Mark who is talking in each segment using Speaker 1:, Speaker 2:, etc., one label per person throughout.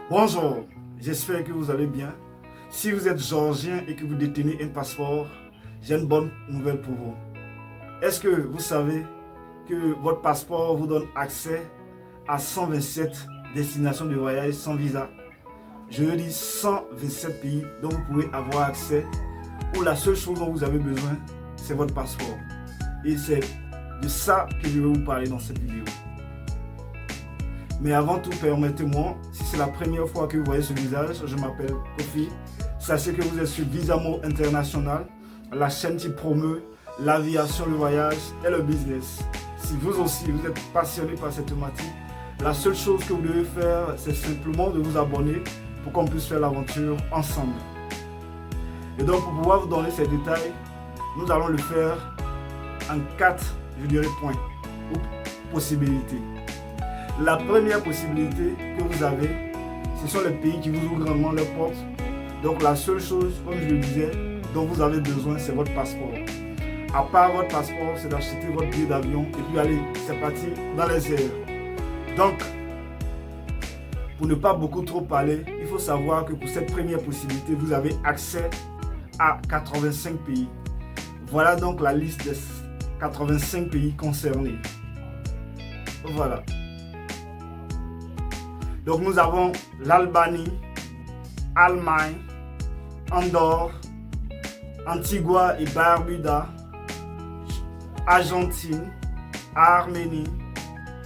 Speaker 1: Bonjour, j'espère que vous allez bien. Si vous êtes géorgien et que vous détenez un passeport, j'ai une bonne nouvelle pour vous. Est-ce que vous savez que votre passeport vous donne accès à 127 destinations de voyage sans visa? Je veux dire 127 pays dont vous pouvez avoir accès, où la seule chose dont vous avez besoin, c'est votre passeport. Et c'est de ça que je vais vous parler dans cette vidéo. Mais avant tout, permettez-moi, si c'est la première fois que vous voyez ce visage, je m'appelle Kofi. Sachez que vous êtes sur Visamo International, la chaîne qui promeut l'aviation, le voyage et le business. Si vous aussi, vous êtes passionné par cette thématique, la seule chose que vous devez faire, c'est simplement de vous abonner pour qu'on puisse faire l'aventure ensemble. Et donc, pour pouvoir vous donner ces détails, nous allons le faire en 4, points ou possibilités. La première possibilité que vous avez, ce sont les pays qui vous ouvrent grandement leurs portes. Donc la seule chose, comme je le disais, dont vous avez besoin, c'est votre passeport. À part votre passeport, c'est d'acheter votre billet d'avion et puis allez, c'est parti dans les airs. Donc, pour ne pas beaucoup trop parler, il faut savoir que pour cette première possibilité, vous avez accès à 85 pays. Voilà donc la liste des 85 pays concernés. Voilà. Donc nous avons l'Albanie, Allemagne, Andorre, Antigua et Barbuda, Argentine, Arménie,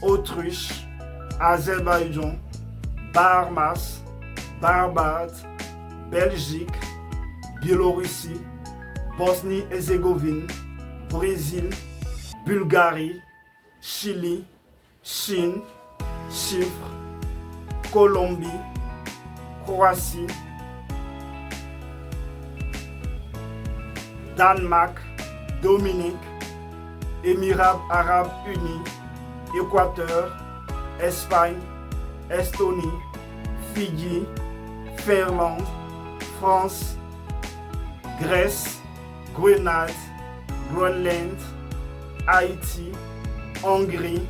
Speaker 1: Autriche, Azerbaïdjan, Bahamas, Barbade, Belgique, Biélorussie, Bosnie-Herzégovine, Brésil, Bulgarie, Chili, Chine, Chypre, Colombie, Croatie, Danemark, Dominique, Émirats Arabes Unis, Équateur, Espagne, Estonie, Fidji, Finlande, France, Grèce, Grenade, Groenland, Haïti, Hongrie,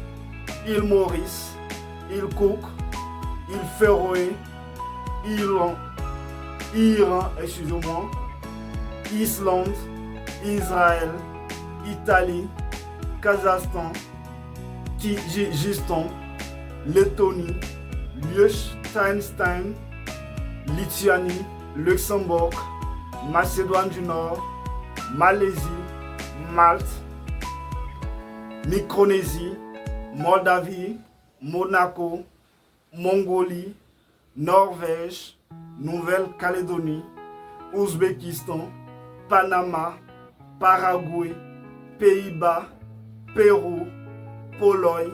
Speaker 1: île Maurice, île Cook, île Féroé, Iran, Islande, Israël, Italie, Kazakhstan, Kyrgyzstan, Lettonie, Liechtenstein, Lituanie, Luxembourg, Macédoine du Nord, Malaisie, Malte, Micronésie, Moldavie, Monaco, Mongolie, Norvège, Nouvelle-Calédonie, Ouzbékistan, Panama, Paraguay, Pays-Bas, Pérou, Pologne,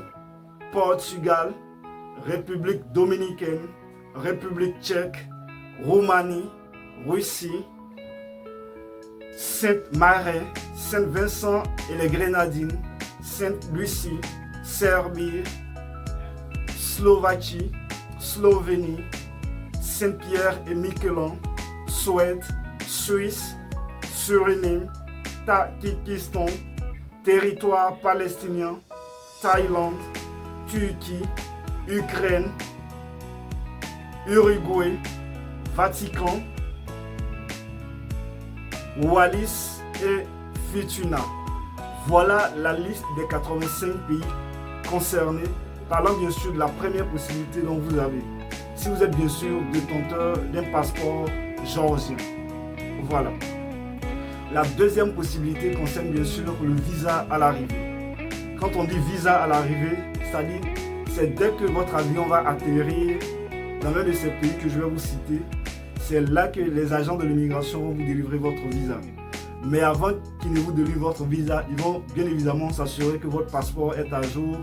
Speaker 1: Portugal, République dominicaine, République tchèque, Roumanie, Russie, Sainte-Marie, Saint-Vincent et les Grenadines, Sainte-Lucie, Serbie, Slovaquie, Slovénie, Saint-Pierre et Miquelon, Suède, Suisse, Suriname, Tadjikistan, territoire palestinien, Thaïlande, Turquie, Ukraine, Uruguay, Vatican, Wallis et Futuna. Voilà la liste des 85 pays concernés, parlant bien sûr de la première possibilité dont vous avez. Si vous êtes bien sûr détenteur d'un passeport géorgien. Voilà. La deuxième possibilité concerne bien sûr le visa à l'arrivée. Quand on dit visa à l'arrivée, c'est-à-dire c'est dès que votre avion va atterrir dans l'un de ces pays que je vais vous citer, c'est là que les agents de l'immigration vont vous délivrer votre visa. Mais avant qu'ils ne vous délivrent votre visa, ils vont bien évidemment s'assurer que votre passeport est à jour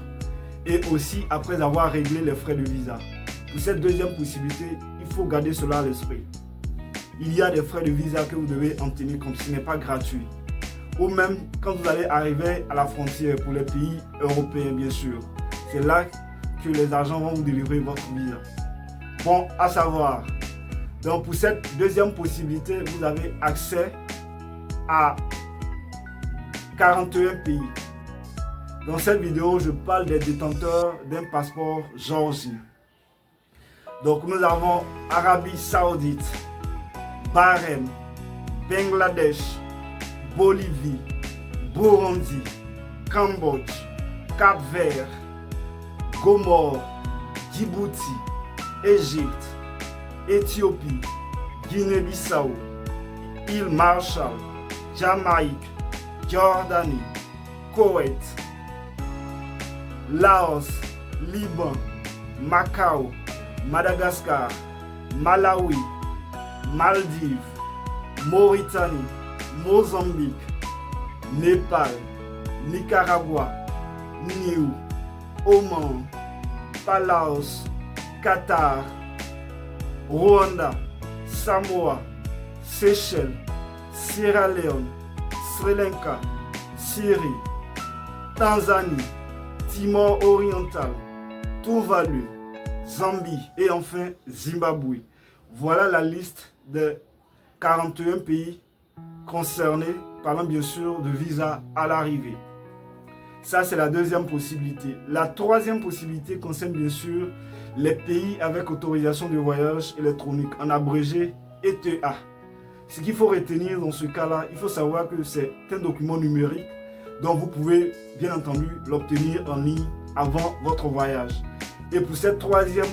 Speaker 1: et aussi après avoir réglé les frais de visa. Pour cette deuxième possibilité, il faut garder cela à l'esprit. Il y a des frais de visa que vous devez en tenir compte, ce n'est pas gratuit. Ou même quand vous allez arriver à la frontière pour les pays européens bien sûr, c'est là que les agents vont vous délivrer votre visa. Bon, à savoir, donc pour cette deuxième possibilité, vous avez accès à 41 pays. Dans cette vidéo, je parle des détenteurs d'un passeport géorgien. Donc nous avons Arabie Saoudite, Bahreïn, Bangladesh, Bolivie, Burundi, Cambodge, Cap-Vert, Gomore, Djibouti, Égypte, Éthiopie, Guinée-Bissau, îles Marshall, Jamaïque, Jordanie, Koweït, Laos, Liban, Macao, Madagascar, Malawi, Maldives, Mauritanie, Mozambique, Népal, Nicaragua, Niue, Oman, Palaos, Qatar, Rwanda, Samoa, Seychelles, Sierra Leone, Sri Lanka, Syrie, Tanzanie, Timor oriental, Tuvalu, Zambie et enfin Zimbabwe. Voilà la liste des 41 pays concernés, parlant bien sûr de visa à l'arrivée. Ça, c'est la deuxième possibilité. La troisième possibilité concerne bien sûr les pays avec autorisation de voyage électronique, en abrégé ETA. Ce qu'il faut retenir dans ce cas-là, il faut savoir que c'est un document numérique dont vous pouvez bien entendu l'obtenir en ligne avant votre voyage. Et pour cette troisième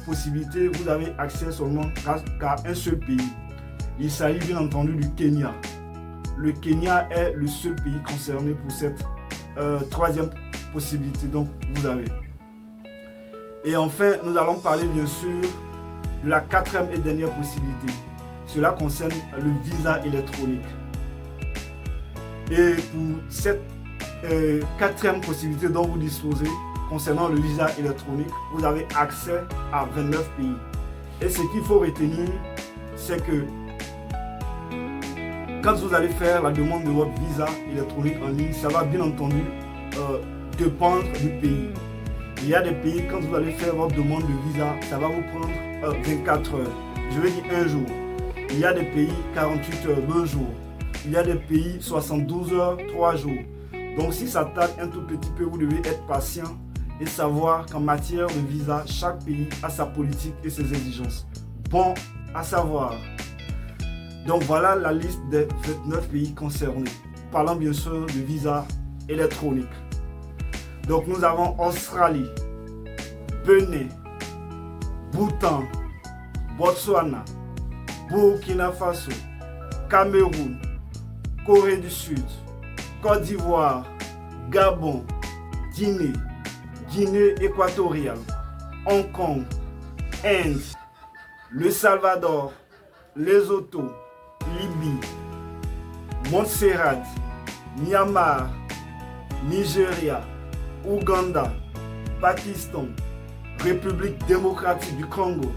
Speaker 1: possibilité, vous avez accès seulement qu'à un seul pays. Il s'agit bien entendu du Kenya. Le Kenya est le seul pays concerné pour cette troisième possibilité. Donc vous avez. Et enfin, nous allons parler bien sûr de la quatrième et dernière possibilité. Cela concerne le visa électronique. Et pour cette quatrième possibilité dont vous disposez, concernant le visa électronique, vous avez accès à 29 pays. Et ce qu'il faut retenir, c'est que quand vous allez faire la demande de votre visa électronique en ligne, ça va bien entendu dépendre du pays. Il y a des pays, quand vous allez faire votre demande de visa, ça va vous prendre 24 heures. Je vais dire un jour. Il y a des pays 48 heures, 2 jours. Il y a des pays 72 heures, 3 jours. Donc si ça tarde un tout petit peu, vous devez être patient et savoir qu'en matière de visa, chaque pays a sa politique et ses exigences. Bon à savoir. Donc voilà la liste des 29 pays concernés. Parlant bien sûr de visa électronique. Donc nous avons Australie, Bénin, Bhoutan, Botswana, Burkina Faso, Cameroun, Corée du Sud, Côte d'Ivoire, Gabon, Guinée, Guinée équatoriale, Hong Kong, Inde, Le Salvador, Lesotho, Libye, Montserrat, Myanmar, Nigeria, Ouganda, Pakistan, République démocratique du Congo,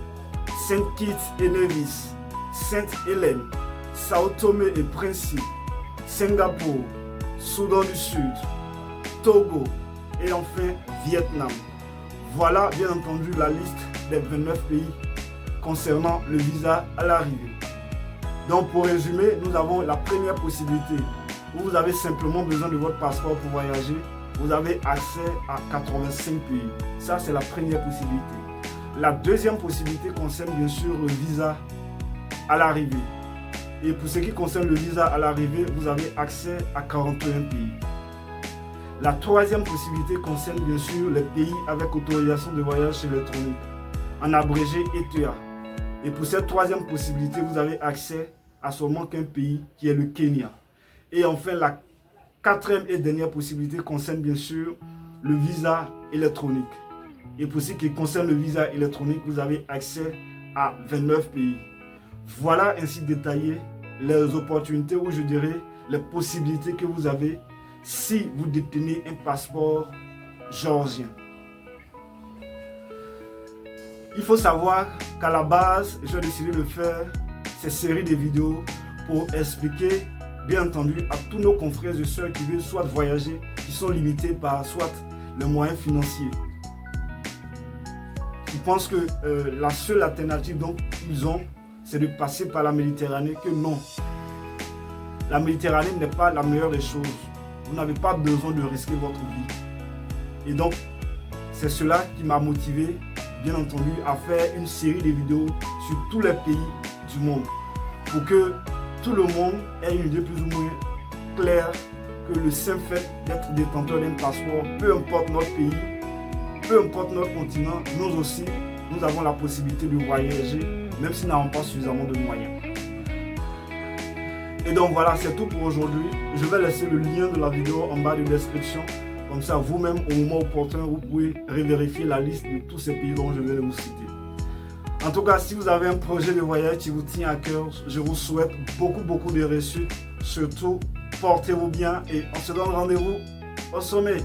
Speaker 1: Saint-Kitts et Nevis, Sainte-Hélène, Sao Tomé et Principe, Singapour, Soudan du Sud, Togo et enfin Vietnam. Voilà bien entendu la liste des 29 pays concernant le visa à l'arrivée. Donc pour résumer, nous avons la première possibilité où vous avez simplement besoin de votre passeport pour voyager. Vous avez accès à 85 pays. Ça, c'est la première possibilité. La deuxième possibilité concerne bien sûr le visa à l'arrivée. Et pour ce qui concerne le visa à l'arrivée, vous avez accès à 41 pays. La troisième possibilité concerne bien sûr les pays avec autorisation de voyage électronique, en abrégé ETA. Et pour cette troisième possibilité, vous avez accès à seulement qu'un pays qui est le Kenya. Et enfin, la quatrième et dernière possibilité concerne bien sûr le visa électronique. Et pour ce qui concerne le visa électronique, vous avez accès à 29 pays. Voilà ainsi détaillé les opportunités ou je dirais les possibilités que vous avez si vous détenez un passeport géorgien. Il faut savoir qu'à la base, j'ai décidé de faire ces séries de vidéos pour expliquer, bien entendu, à tous nos confrères et sœurs qui veulent soit voyager, qui sont limités par soit les moyens financiers. Ils pensent que la seule alternative qu'ils ont, c'est de passer par la Méditerranée, que non. La Méditerranée n'est pas la meilleure des choses. Vous n'avez pas besoin de risquer votre vie. Et donc, c'est cela qui m'a motivé bien entendu, à faire une série de vidéos sur tous les pays du monde pour que tout le monde ait une idée plus ou moins claire que le simple fait d'être détenteur d'un passeport, peu importe notre pays, peu importe notre continent, nous aussi, nous avons la possibilité de voyager, même si nous n'avons pas suffisamment de moyens. Et donc voilà, c'est tout pour aujourd'hui. Je vais laisser le lien de la vidéo en bas de description. Comme ça, vous-même, au moment opportun, vous pouvez revérifier la liste de tous ces pays dont je vais vous citer. En tout cas, si vous avez un projet de voyage qui vous tient à cœur, je vous souhaite beaucoup de réussite. Surtout, portez-vous bien et on se donne rendez-vous au sommet.